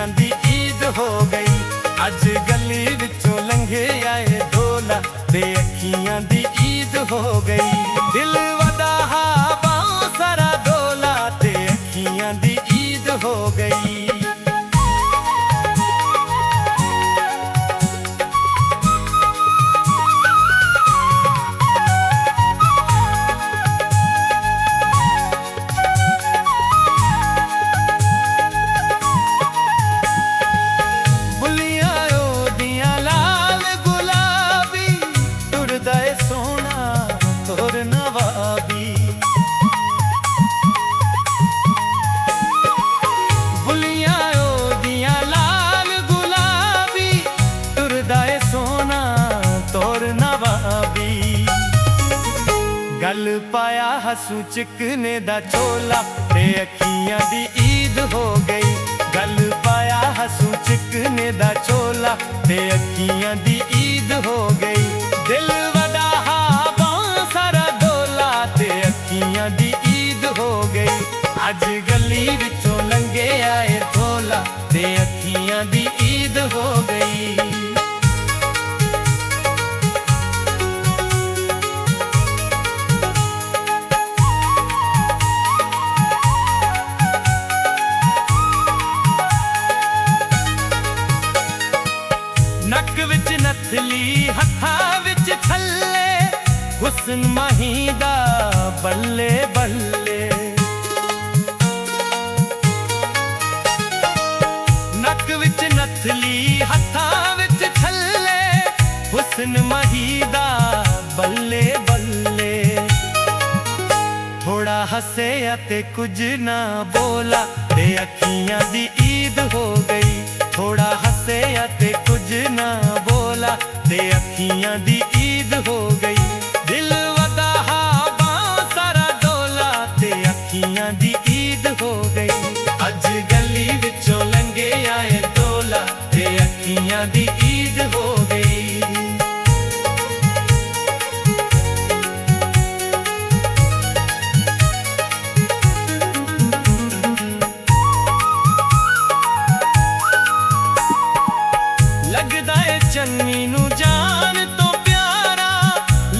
अखियां दी ईद हो गई। अज गली विचों लंघे आए ढोला ते अखियां दी ईद हो गई। दिल वदा हा बाहों सारा ढोला ते अखियां दी ईद हो गई। गल पाया हसू चिकने दा चोला ते अखियां दी ईद हो गई। गल पाया हसू चिकने दा चोला ते अखियां दी ईद हो गई। दिल वदा हा बाहों सारा ढोला ते अखियां दी ईद हो गई। अज गली विचों लंघे आए ढोला ते अखियां दी ईद हो गई। नक विच नथली हथा विच थल्ले हुस्न माहीदा बल्ले बल्ले। नक विच नथली हथा विच थल्ले हुस्न माहीदा बल्ले बल्ले। थोड़ा हसे ते कुछ ना बोला ते अखियां दी ईद हो गई। थोड़ा हसे ते कुछ ना बोला ते अखियां दी ईद हो गई। दिल वदा हा बाहों सारा ढोला ते अखियां दी ईद हो गई। अज गली विचों लंघे आए ढोला ते अखियां दी ईद हो गई। लगदा है चन्नी नू जान तो प्यारा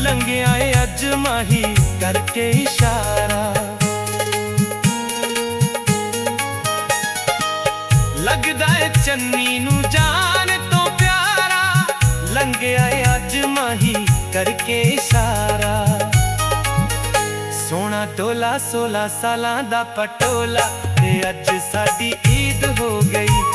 लंघिया है अज माही करके इशारा। लगदा है चन्नी नू जान तो प्यारा लंघिया है अज माही करके इशारा। सोना टोला 16 सालां दा पटोला ते अज साडी ईद हो गई।